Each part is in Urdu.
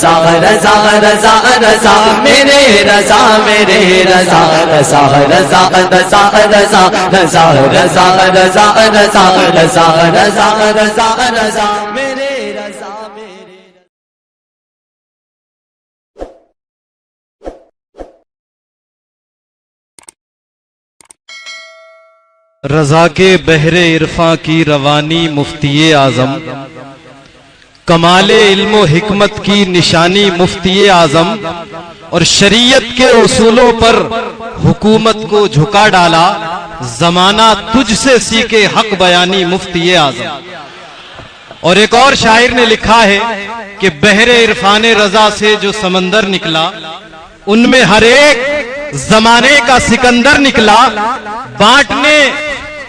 رضا رضا رضا رضا میرے رضا میرے رضا رضا رضا رضا رضا رضا رضا رضا رضا رضا رضا رضا رضا میرے رضا میرے رضا کے بحر عرفاں کی روانی مفتی اعظم، کمال علم و حکمت کی نشانی مفتی اعظم، اور شریعت کے اصولوں پر حکومت کو جھکا ڈالا، زمانہ تجھ سے سیکھے حق بیانی مفتی اعظم۔ اور ایک اور شاعر نے لکھا ہے کہ بحر عرفان رضا سے جو سمندر نکلا، ان میں ہر ایک زمانے کا سکندر نکلا، بانٹنے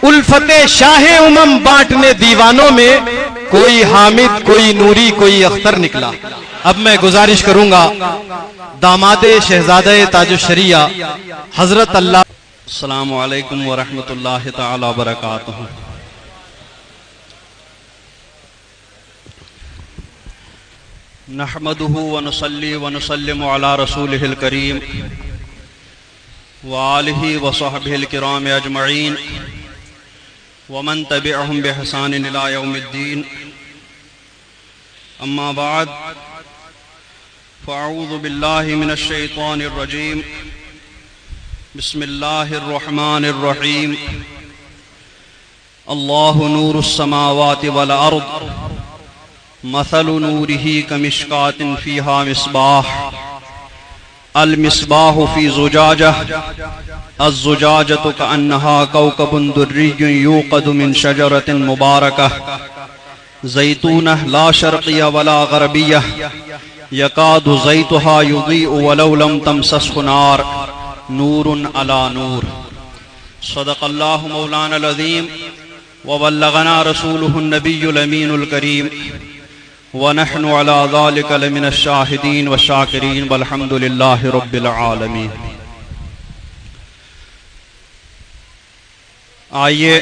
الفت شاہ امم بانٹنے دیوانوں میں کوئی حامد کوئی نوری کوئی اختر نکلا۔ اب میں گزارش کروں گا داماد شہزادہ تاج الشریعہ حضرت اللہ۔ السلام علیکم ورحمۃ اللہ تعالی وبرکاتہ۔ نحمده ونصلي ونسلم على رسوله الكريم وآلہ وصحبہ الکرام اجمعین ومن تبعهم بإحسان إلى يوم الدین، اما بعد فاعوذ باللہ من الشیطان الرجیم، بسم اللہ الرحمن الرحیم۔ اللہ نور السماوات والارض مثل نورہ کمشکاۃ فیہا مصباح، المصباح فی زجاجہ، الزجاجۃ کأنہا کوکب دری یوقد من شجرۃ مبارکہ زیتونہ لا شرقیہ ولا غربیہ یکاد زیتہا یضیء ولو لم تمسسہ نار نور علی نور۔ صدق اللہ مولانا العظیم وبلغنا رسولہ النبی الامین الکریم ونحن على ذلك لمن الشاہدین والشاکرین والحمد للہ رب العالمین۔ آئیے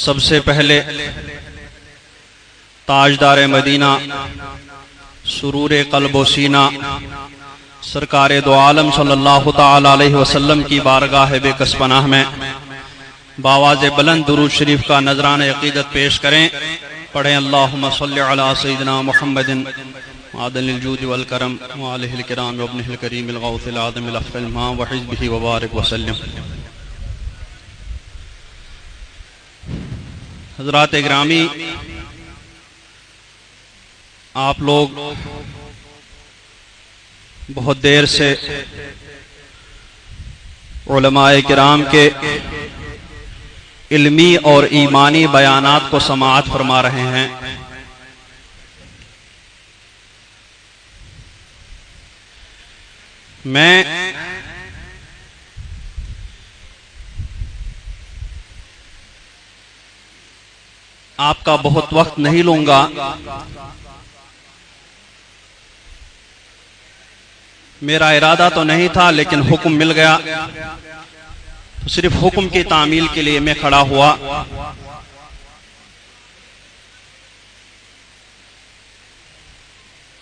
سب سے پہلے تاجدار مدینہ سرور قلب و سینہ سرکار دو عالم صلی اللہ تعالی علیہ وسلم کی بارگاہ بے کس پناہ میں بآواز بلند درود شریف کا نذرانہ عقیدت پیش کریں۔ پڑھیں اللہم صلی علی سیدنا محمد معدن الجود والکرم وآلہ الکرام وابنہ الکریم الغوث العظم الافر الماء وحزبہ وبارک وسلم۔ حضرات گرامی، آپ لوگ بہت دیر سے علماء کرام کے علمی اور ایمانی بیانات کو سماعت فرما رہے ہیں۔ میں آپ کا بہت وقت نہیں لوں گا، میرا ارادہ تو نہیں تھا لیکن حکم مل گیا، صرف حکم کی تعمیل کے لیے میں کھڑا ہوا۔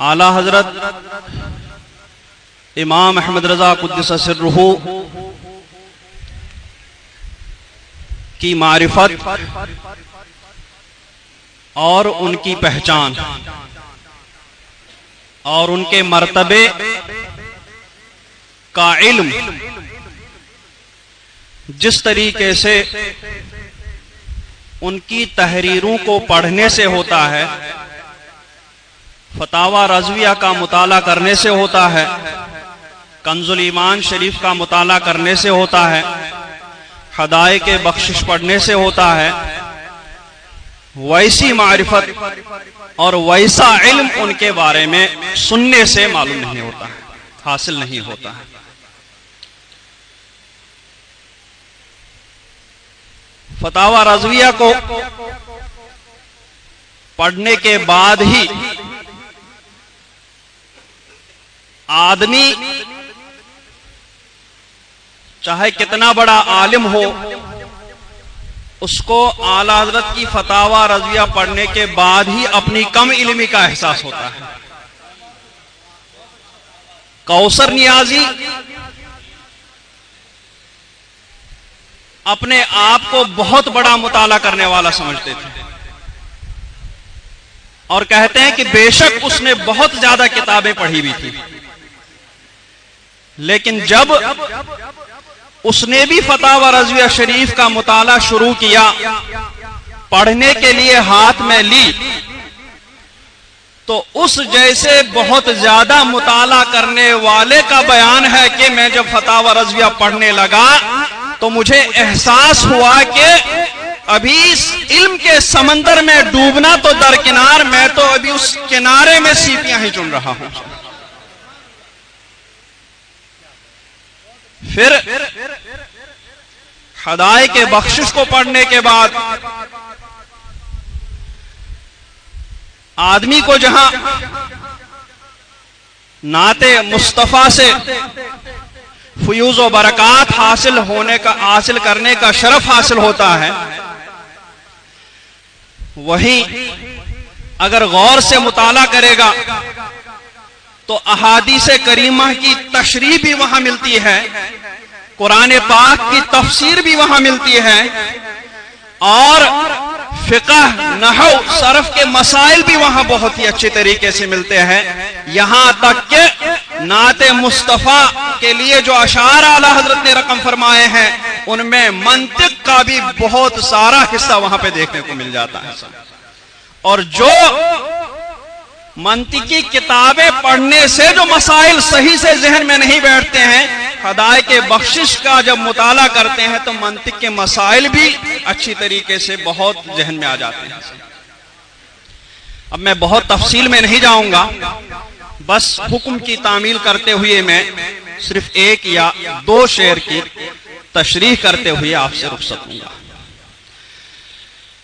اعلیٰ حضرت امام احمد رضا قدس سرہ کی معرفت اور ان کی پہچان اور ان کے مرتبے کا علم جس طریقے سے ان کی تحریروں کو پڑھنے سے ہوتا ہے، فتاوی رضویہ کا مطالعہ کرنے سے ہوتا ہے، کنز الایمان شریف کا مطالعہ کرنے سے ہوتا ہے، حدائق بخشش پڑھنے سے ہوتا ہے، ویسی معرفت اور ویسا علم ان کے بارے میں سننے سے معلوم نہیں ہوتا ہے، حاصل نہیں ہوتا ہے۔ فتاوی رضویہ کو پڑھنے کے بعد ہی آدمی چاہے کتنا بڑا عالم ہو، اس کو اعلیٰ حضرت کی فتاوی رضویہ پڑھنے کے بعد ہی اپنی کم علمی کا احساس ہوتا ہے۔ کوثر نیازی اپنے آپ کو بہت بڑا مطالعہ کرنے والا سمجھتے تھے اور کہتے ہیں کہ بے شک اس نے بہت زیادہ کتابیں پڑھی بھی تھی، لیکن جب اس نے بھی فتاوی رضویہ شریف کا مطالعہ شروع کیا، پڑھنے کے لیے ہاتھ میں لی، تو اس جیسے بہت زیادہ مطالعہ کرنے والے کا بیان ہے کہ میں جب فتاوی رضویہ پڑھنے لگا تو مجھے احساس ہوا کہ ابھی اس علم کے سمندر میں ڈوبنا تو درکنار، میں تو ابھی اس کنارے میں سیپیاں ہی چن رہا ہوں۔ پھر حدائق بخشش کو پڑھنے کے بعد آدمی کو جہاں نعت مصطفیٰ سے فیوز و برکات حاصل کرنے کا شرف حاصل ہوتا ہے، وہیں اگر غور سے مطالعہ کرے گا تو احادیث کریمہ کی تشریح بھی وہاں ملتی ہے، قرآن پاک کی تفسیر بھی وہاں ملتی ہے، اور فقہ، نحو، صرف کے مسائل بھی وہاں بہت ہی اچھے طریقے سے ملتے ہیں، یہاں تک کہ نعت مصطفیٰ کے لیے جو اشعار اعلیٰ حضرت نے رقم فرمائے ہیں ان میں منطق کا بھی بہت سارا حصہ وہاں پہ دیکھنے کو مل جاتا ہے۔ اور جو منطقی کتابیں پڑھنے سے جو مسائل صحیح سے ذہن میں نہیں بیٹھتے ہیں، حدائق بخشش کا جب مطالعہ کرتے ہیں تو منطق کے مسائل بھی اچھی طریقے سے بہت ذہن میں آ جاتے ہیں۔ اب میں بہت تفصیل میں نہیں جاؤں گا، بس حکم کی تعمیل کرتے ہوئے میں صرف ایک یا دو شعر کی تشریح کرتے ہوئے آپ سے رخصت ہوں گا۔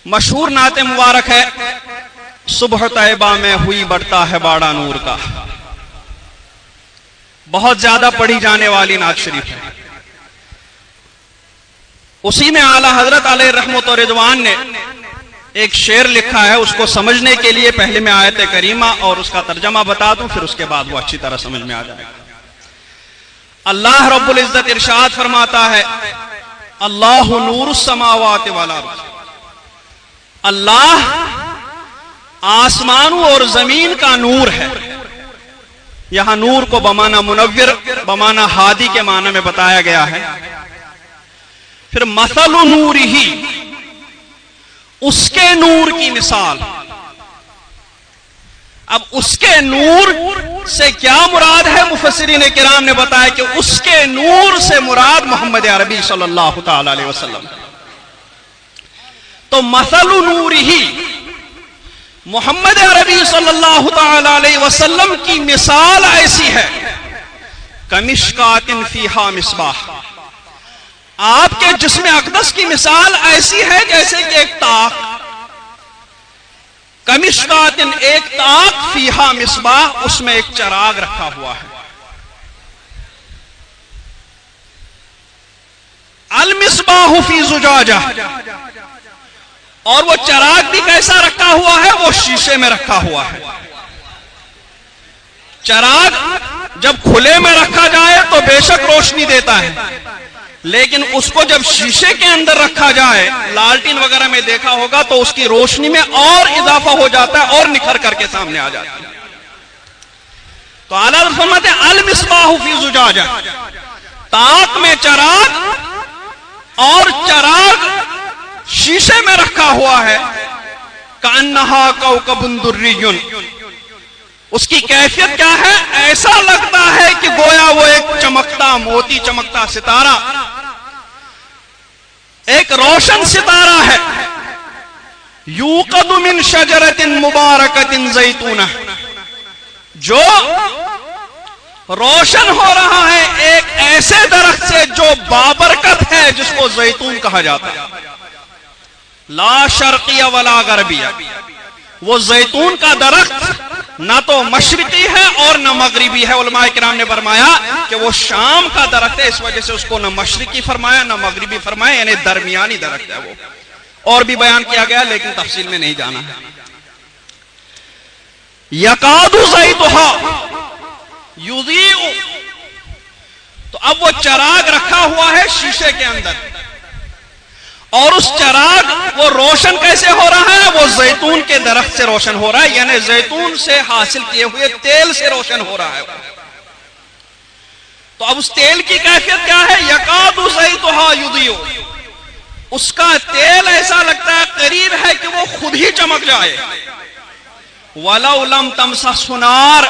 مشہور نعت مبارک ہے، صبح طیبہ میں ہوئی بڑھتا ہے باڑا نور کا، بہت زیادہ پڑھی جانے والی نعت شریف ہے۔ اسی میں اعلیٰ حضرت علیہ رحمت و رضوان نے ایک شعر لکھا ہے، اس کو سمجھنے کے لیے پہلے میں آیت کریمہ اور اس کا ترجمہ بتا دوں، پھر اس کے بعد وہ اچھی طرح سمجھ میں آ جائے گا۔ اللہ رب العزت ارشاد فرماتا ہے، اللہ نور السماوات والارض، اللہ آسمانوں اور زمین کا نور ہے۔ یہاں نور کو بمانا منور، بمانا ہادی کے معنی میں بتایا گیا ہے۔ پھر مثل نورہ، اس کے نور کی مثال۔ اب اس کے نور سے کیا مراد ہے؟ مفسرین کرام نے بتایا کہ اس کے نور سے مراد محمد عربی صلی اللہ تعالی علیہ وسلم۔ تو مثل نورہ، محمد عربی صلی اللہ تعالی علیہ وسلم کی مثال ایسی ہے، کمشکات فیہا مصباح، آپ کے جسم اقدس کی مثال ایسی ہے جیسے کہ ایک طاق، کمشکات، ایک طاق، فیہا مصباح، اس میں ایک چراغ رکھا ہوا ہے۔ المصباح فی زجاجہ، اور وہ چراغ بھی کیسا رکھا ہوا ہے؟ وہ شیشے میں رکھا ہوا ہے۔ چراغ جب کھلے میں رکھا جائے تو بے شک روشنی دیتا ہے، لیکن اس کو جب شیشے کے اندر رکھا جائے، لالٹین وغیرہ میں دیکھا ہوگا تو اس کی روشنی میں اور اضافہ ہو جاتا ہے اور نکھر کر کے سامنے آ جاتا ہے۔ تو اعلیٰ حضرت فرماتے ہیں المصباح فی زجاجہ، طاق میں چراغ، اور چراغ شیشے میں رکھا ہوا ہے، کأنہا کوکب دری، اس کی کیفیت کیا ہے؟ ایسا لگتا ہے کہ گویا وہ ایک چمکتا موتی، چمکتا ستارہ، ایک روشن ستارہ ہے۔ یوقد من شجرۃ مبارکۃ زیتونہ، جو روشن ہو رہا ہے ایک ایسے درخت سے جو بابرکت ہے، جس کو زیتون کہا جاتا ہے، لا شرقیہ ولا غربیہ۔ وہ زیتون کا درخت نہ تو مشرقی ہے اور نہ مغربی ہے، علماء کرام نے فرمایا کہ وہ شام کا درخت ہے، اس وجہ سے اس کو نہ مشرقی فرمایا نہ مغربی فرمایا، یعنی درمیانی درخت ہے وہ۔ اور بھی بیان کیا گیا لیکن تفصیل میں نہیں جانا ہے۔ یکاد زیتھا یضیء اب وہ چراغ رکھا ہوا ہے شیشے کے اندر، اور اس چراغ وہ روشن کیسے ہو رہا ہے؟ وہ زیتون کے درخت سے روشن ہو رہا ہے، یعنی زیتون سے حاصل کیے ہوئے تیل سے روشن ہو رہا ہے۔ تو اب اس تیل کی کیفیت کیا ہے؟ یکاد زیتھا یضیء، اس کا تیل ایسا لگتا ہے قریب ہے کہ وہ خود ہی چمک جائے۔ وَلَوْ لَمْ تَمْسَسْهُ نَارٌ،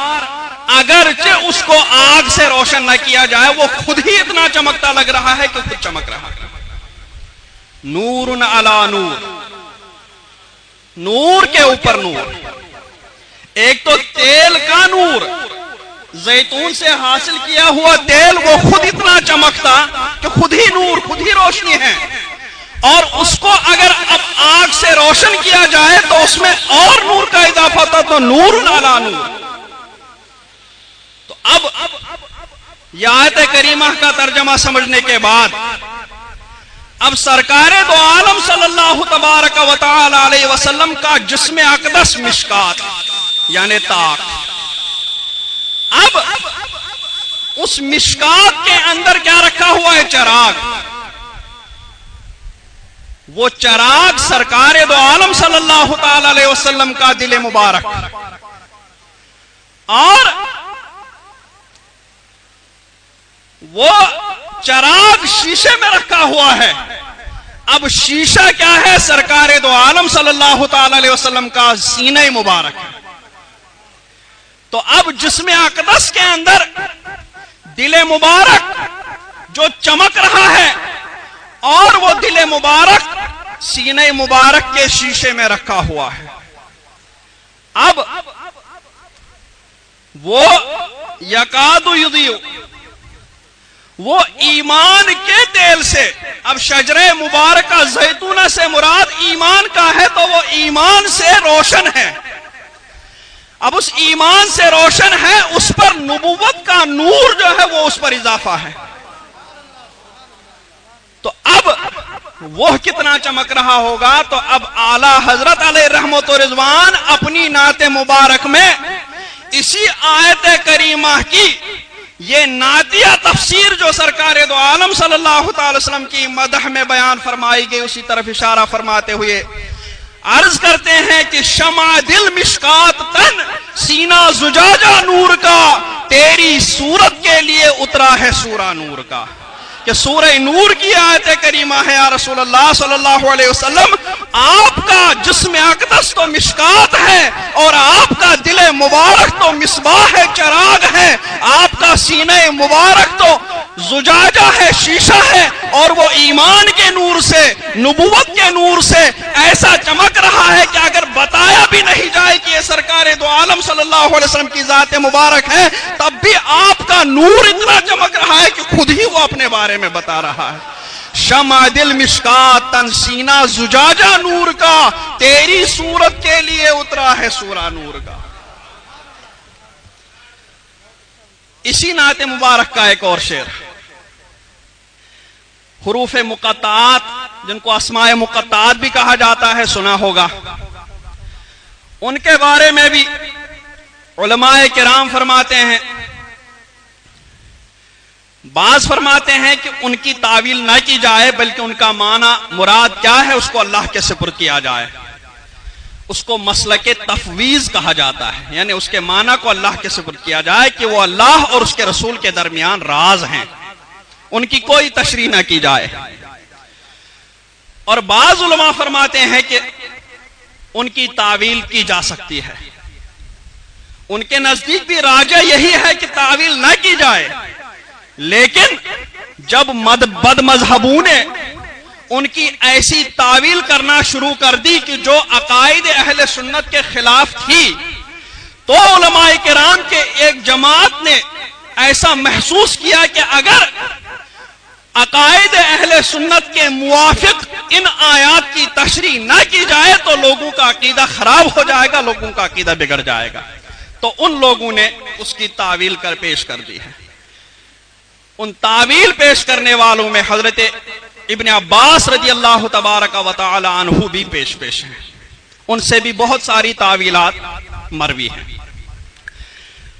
اگرچہ اس کو آگ سے روشن نہ کیا جائے وہ خود ہی اتنا چمکتا لگ رہا ہے کہ خود چمک رہا ہے۔ نور علی نور، نور کے اوپر نور، ایک تو تیل کا نور، زیتون سے حاصل کیا ہوا تیل وہ خود اتنا چمکتا کہ خود ہی نور، خود ہی روشنی ہے، اور اس کو اگر اب آگ سے روشن کیا جائے تو اس میں اور نور کا اضافہ ہوتا، تو نور علی نور۔ تو اب یہ آیت کریمہ کا ترجمہ سمجھنے کے بعد اب سرکار دو عالم صلی اللہ تبارک و تعالی علیہ وسلم کا جسم اقدس مشکات یعنی طاق، اب اس مشکات کے اندر کیا رکھا ہوا ہے؟ چراغ۔ وہ چراغ سرکار دو عالم صلی اللہ تعالی علیہ وسلم کا دل مبارک، اور وہ چراغ شیشے میں رکھا ہوا ہے۔ اب شیشہ کیا ہے؟ سرکار دو عالم صلی اللہ تعالی علیہ وسلم کا سینہ مبارک ہے۔ تو اب جسم اقدس کے اندر دل مبارک جو چمک رہا ہے، اور وہ دل مبارک سینہ مبارک کے شیشے میں رکھا ہوا ہے۔ اب وہ یکاد یضیء، وہ ایمان کے تیل سے، اب شجرہ مبارکہ زیتونہ سے مراد ایمان کا ہے، تو وہ ایمان سے روشن ہے۔ اب اس ایمان سے روشن ہے، اس پر نبوت کا نور جو ہے وہ اس پر اضافہ ہے۔ تو اب وہ کتنا چمک رہا ہوگا؟ تو اب اعلیٰ حضرت علیہ رحمت و رضوان اپنی نعت مبارک میں اسی آیت کریمہ کی یہ نعتیہ تفسیر جو سرکار دو عالم صلی اللہ تعالی وسلم کی مدح میں بیان فرمائی گئی، اسی طرف اشارہ فرماتے ہوئے عرض کرتے ہیں کہ شمع دل مشکات تن، سینہ زجاجہ نور کا، تیری صورت کے لیے اترا ہے سورہ نور کا۔ کہ سورہ نور کی آیت کریمہ ہے یا رسول اللہ صلی اللہ علیہ وسلم، آپ کا جسم اقدس تو مشکات ہے، اور آپ کا دل مبارک تو مصباح ہے، چراغ ہے، آپ کا سینہ مبارک تو زجاجہ ہے، شیشہ ہے، اور وہ ایمان کے نور سے، نبوت کے نور سے ایسا چمک رہا ہے کہ اگر بتایا بھی نہیں جائے کہ یہ سرکار دو عالم صلی اللہ علیہ وسلم کی ذات مبارک ہے، تب بھی آپ کا نور اتنا چمک رہا ہے کہ خود ہی وہ اپنے بارے میں بتا رہا ہے۔ شمع دل مشکات تن، سینہ زجاجہ نور کا، تیری صورت کے لیے اترا ہے سورہ نور کا۔ اسی نعت مبارک کا ایک اور شعر، حروف مقطعات جن کو اسماء مقطعات بھی کہا جاتا ہے، سنا ہوگا۔ ان کے بارے میں بھی علماء کرام فرماتے ہیں، بعض فرماتے ہیں کہ ان کی تعویل نہ کی جائے، بلکہ ان کا معنی مراد کیا ہے اس کو اللہ کے سپرد کیا جائے۔ اس کو مسلک تفویض کہا جاتا ہے، یعنی اس کے معنی کو اللہ کے سپرد کیا جائے کہ وہ اللہ اور اس کے رسول کے درمیان راز ہیں، ان کی کوئی تشریح نہ کی جائے۔ اور بعض علماء فرماتے ہیں کہ ان کی تعویل کی جا سکتی ہے، ان کے نزدیک بھی راجح یہی ہے کہ تعویل نہ کی جائے، لیکن جب بد مذہبوں نے ان کی ایسی تعویل کرنا شروع کر دی کہ جو عقائد اہل سنت کے خلاف تھی، تو علماء کرام کے ایک جماعت نے ایسا محسوس کیا کہ اگر عقائد اہل سنت کے موافق ان آیات کی تشریح نہ کی جائے تو لوگوں کا عقیدہ خراب ہو جائے گا، لوگوں کا عقیدہ بگڑ جائے گا۔ تو ان لوگوں نے اس کی تعویل پیش کر دی ہے۔ ان تعویل پیش کرنے والوں میں حضرت ابن عباس رضی اللہ تبارک و تعالی عنہ بھی پیش ہیں، ان سے بھی بہت ساری تعویلات مروی ہیں۔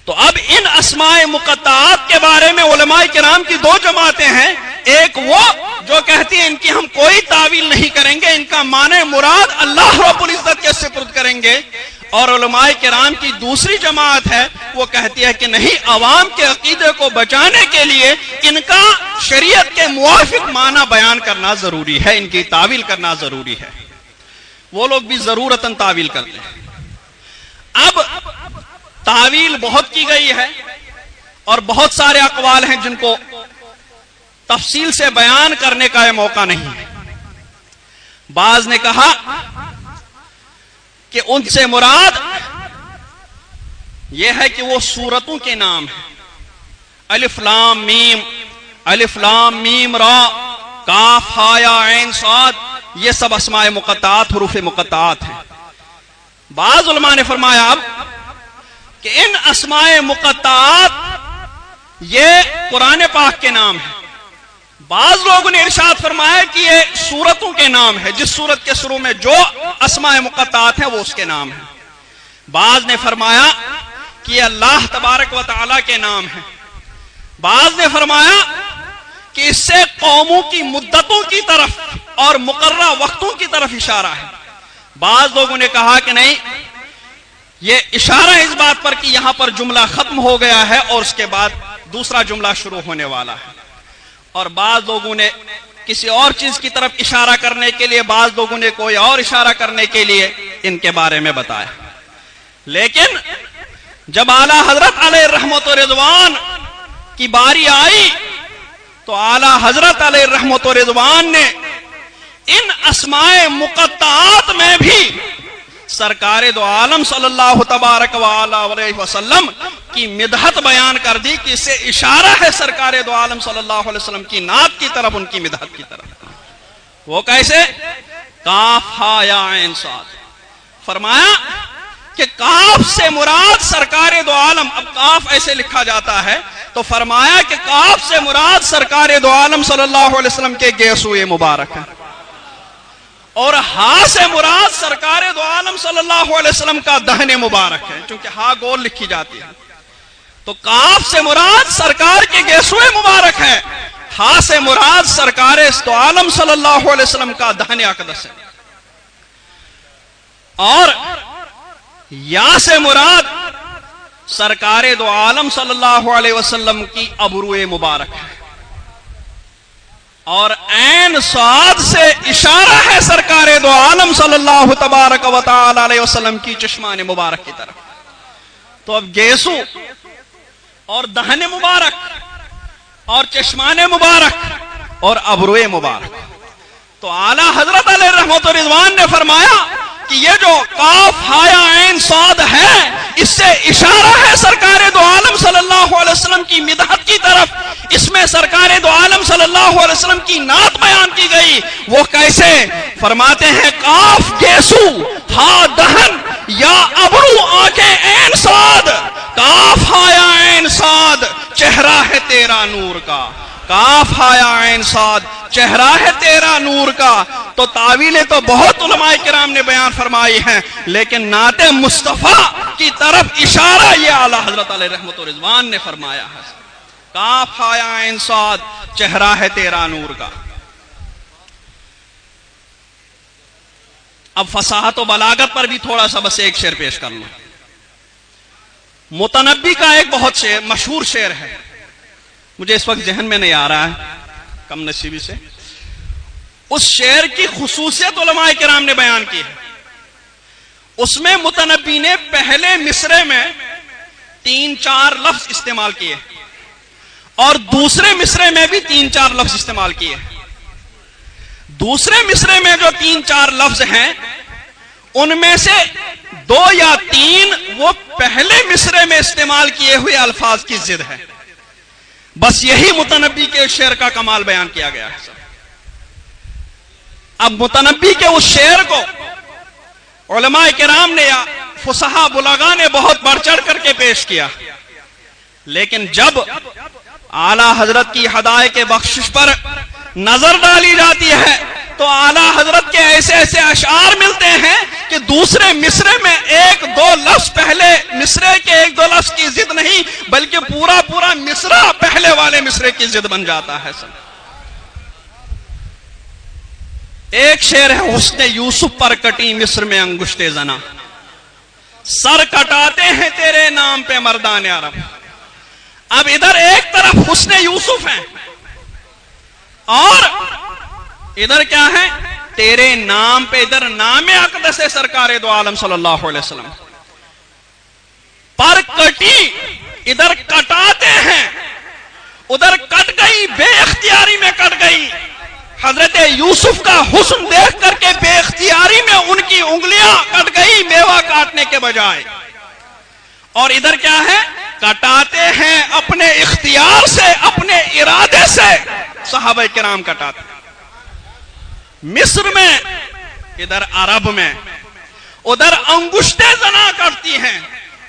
تو اب ان اسماء مقطعات کے بارے میں علماء کرام کی دو جماعتیں ہیں. ایک وہ جو کہتی ہیں ان کی ہم کوئی تعویل نہیں کریں گے, ان کا معنی مراد اللہ رب العزت کے سپرد کریں گے, اور علماء کرام کی دوسری جماعت ہے وہ کہتی ہے کہ نہیں, عوام کے عقیدے کو بچانے کے لیے ان کا شریعت کے موافق معنی بیان کرنا ضروری ہے, ان کی تعویل کرنا ضروری ہے. وہ لوگ بھی ضرورتاً تعویل کرتے ہیں. اب تعویل بہت کی گئی ہے اور بہت سارے اقوال ہیں جن کو تفصیل سے بیان کرنے کا یہ موقع نہیں ہے. بعض نے کہا کہ ان سے مراد یہ ہے کہ وہ سورتوں کے نام ہیں. الف لام میم را کاف ہا یا عین صاد, یہ سب اسماء مقطعات حروف مقطعات ہیں. بعض علماء نے فرمایا اب کہ ان اسماء مقطعات یہ قرآن پاک کے نام ہیں. بعض لوگوں نے ارشاد فرمایا کہ یہ سورتوں کے نام ہے, جس سورت کے شروع میں جو اسماء مقطعات ہیں وہ اس کے نام ہیں. بعض نے فرمایا کہ یہ اللہ تبارک و تعالی کے نام ہیں. بعض نے فرمایا کہ اس سے قوموں کی مدتوں کی طرف اور مقررہ وقتوں کی طرف اشارہ ہے. بعض لوگوں نے کہا کہ نہیں, یہ اشارہ اس بات پر کہ یہاں پر جملہ ختم ہو گیا ہے اور اس کے بعد دوسرا جملہ شروع ہونے والا ہے. اور بعض لوگوں نے کسی اور چیز کی طرف اشارہ کرنے کے لیے, بعض لوگوں نے کوئی اور اشارہ کرنے کے لیے ان کے بارے میں بتایا. لیکن جب اعلیٰ حضرت علیہ رحمت و رضوان کی باری آئی تو اعلیٰ حضرت علیہ رحمت و رضوان نے ان اسماء مقطعات میں بھی سرکار دو عالم صلی اللہ تبارک و علیہ وسلم کی مدحت بیان کر دی کہ اس سے اشارہ ہے سرکار دو عالم صلی اللہ علیہ وسلم کی نعت کی طرف, ان کی مدحت کی طرف. وہ کیسے؟ کاف ہا یا عین صاد. فرمایا کہ کاف سے مراد سرکار دو عالم, اب کاف ایسے لکھا جاتا ہے تو فرمایا کہ کاف سے مراد سرکار دو عالم صلی اللہ علیہ وسلم کے گیسوئے مبارک ہے, اور ہا سے مراد سرکار دو عالم صلی اللہ علیہ وسلم کا دہن مبارک ہے, چونکہ ہا گول لکھی جاتی ہے. تو کاف سے مراد سرکار کے گیسوئے مبارک ہے, ہا سے مراد سرکار دو عالم صلی اللہ علیہ وسلم کا دہن اقدس ہے, اور یا سے مراد سرکار دو عالم صلی اللہ علیہ وسلم کی ابروئے مبارک ہے, اور عین صاد سے اشارہ ہے سرکار دو عالم صلی اللہ تبارک و تعالی علیہ وسلم کی چشمان مبارک کی طرف. تو اب گیسو اور دہن مبارک اور چشمان مبارک اور ابروئے مبارک, تو اعلیٰ حضرت علیہ رحمت و رضوان نے فرمایا کہ یہ جو کاف ہایا عین صاد ہے اس سے اشارہ ہے سرکار دو عالم صلی اللہ علیہ وسلم کی مدحت کی طرف. اس میں سرکار دو عالم صلی اللہ علیہ وسلم کی نعت بیان کی گئی. وہ کیسے؟ فرماتے ہیں کاف گیسو, ہا دہن, یا ابرو آنکھیں عین صاد. کاف ہایا عین صاد, چہرہ ہے تیرا نور کا. کاف ہایا عین صاد, چہرہ ہے تیرا نور کا. تو تعویلیں تو بہت علماء کرام نے بیان فرمائی ہیں, لیکن نعت مصطفیٰ کی طرف اشارہ یہ اعلیٰ حضرت علیہ رحمت و رضوان نے فرمایا ہے. کاف ہایا عین صاد, چہرہ ہے تیرا نور کا. اب فصاحت و بلاغت پر بھی تھوڑا سا بس ایک شعر پیش کر لوں. متنبی کا ایک بہت مشہور شعر ہے, مجھے اس وقت ذہن میں نہیں آ رہا ہے کم نصیبی سے. اس شعر کی خصوصیت علماء کرام نے بیان کی ہے. اس میں متنبی نے پہلے مصرے میں 3-4 لفظ استعمال کیے اور دوسرے مصرے میں بھی 3-4 لفظ استعمال کیے. دوسرے مصرے میں جو 3-4 لفظ ہیں ان میں سے 2 یا 3 وہ پہلے مصرے میں استعمال کیے ہوئے الفاظ کی ضد ہے. بس یہی متنبی کے شعر کا کمال بیان کیا گیا ہے. اب متنبی کے اس شعر کو علماء کرام نے یا فصحاء بلغاء نے بہت بڑھ چڑھ کر کے پیش کیا, لیکن جب اعلیٰ حضرت کی ہدایت کے بخشش پر نظر ڈالی جاتی ہے تو اعلیٰ حضرت کے ایسے ایسے اشعار ملتے ہیں کہ کہ دوسرے مصرے میں ایک دو لفظ پہلے مصرے کے ایک دو لفظ کی ضد نہیں بلکہ پورا پورا مصرع پہلے والے مصرے کی ضد بن جاتا ہے سب۔ ایک شعر ہے حسن یوسف پر کٹی مصر میں انگشت زنا، سر کٹاتے ہیں تیرے نام پہ مردان عرب۔ اب ادھر ایک طرف حسن یوسف ہے اور ادھر کیا ہے؟ تیرے نام پہ، ادھر نام اقدس سرکار دو عالم صلی اللہ علیہ وسلم پر کٹی، ادھر کٹاتے ہیں، ادھر کٹ گئی، بے اختیاری میں کٹ گئی۔ حضرت یوسف کا حسن دیکھ کر کے بے اختیاری میں ان کی انگلیاں کٹ گئی میوہ کاٹنے کے بجائے، اور ادھر کیا ہے؟ کٹاتے ہیں اپنے اختیار سے، اپنے ارادے سے صحابہ کرام کٹاتے ہیں۔ مصر میں، ادھر عرب میں، ادھر انگشتیں زنا کرتی ہیں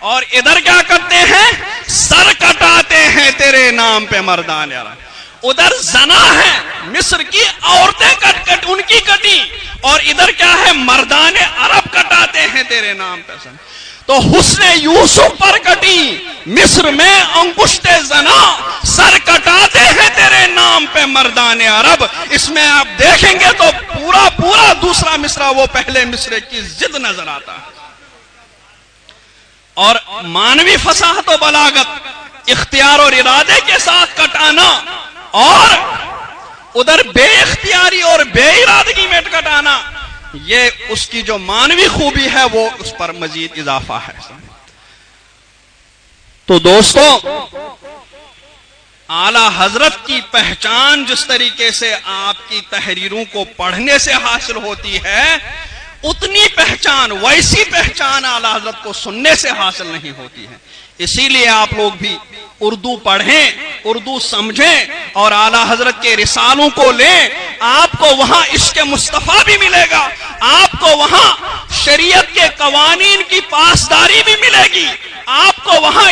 اور ادھر کیا کرتے ہیں؟ سر کٹاتے ہیں تیرے نام پہ مردان عرب۔ ادھر زنا ہے، مصر کی عورتیں کٹ کٹ ان کی کٹی، اور ادھر کیا ہے؟ مردان عرب کٹاتے ہیں تیرے نام پہ سر۔ تو حسن یوسف پر کٹی مصر میں انگشت زنا، سر کٹاتے ہیں تیرے نام پہ مردان عرب۔ اس میں آپ دیکھیں گے تو پورا پورا دوسرا مصرع وہ پہلے مصرے کی ضد نظر آتا ہے، اور مانوی فصاحت و بلاغت، اختیار اور ارادے کے ساتھ کٹانا، اور ادھر بے اختیاری اور بے ارادگی میں کٹانا، یہ اس کی جو مانوی خوبی ہے وہ اس پر مزید اضافہ ہے۔ تو دوستو، اعلی حضرت کی پہچان جس طریقے سے آپ کی تحریروں کو پڑھنے سے حاصل ہوتی ہے، اتنی پہچان، ویسی پہچان اعلی حضرت کو سننے سے حاصل نہیں ہوتی ہے۔ اسی لیے آپ لوگ بھی اردو پڑھیں، اردو سمجھیں، اور اعلی حضرت کے رسالوں کو لیں۔ آپ کو وہاں عشق مصطفیٰ بھی ملے گا، آپ کو وہاں شریعت کے قوانین کی پاسداری بھی ملے گی، آپ کو وہاں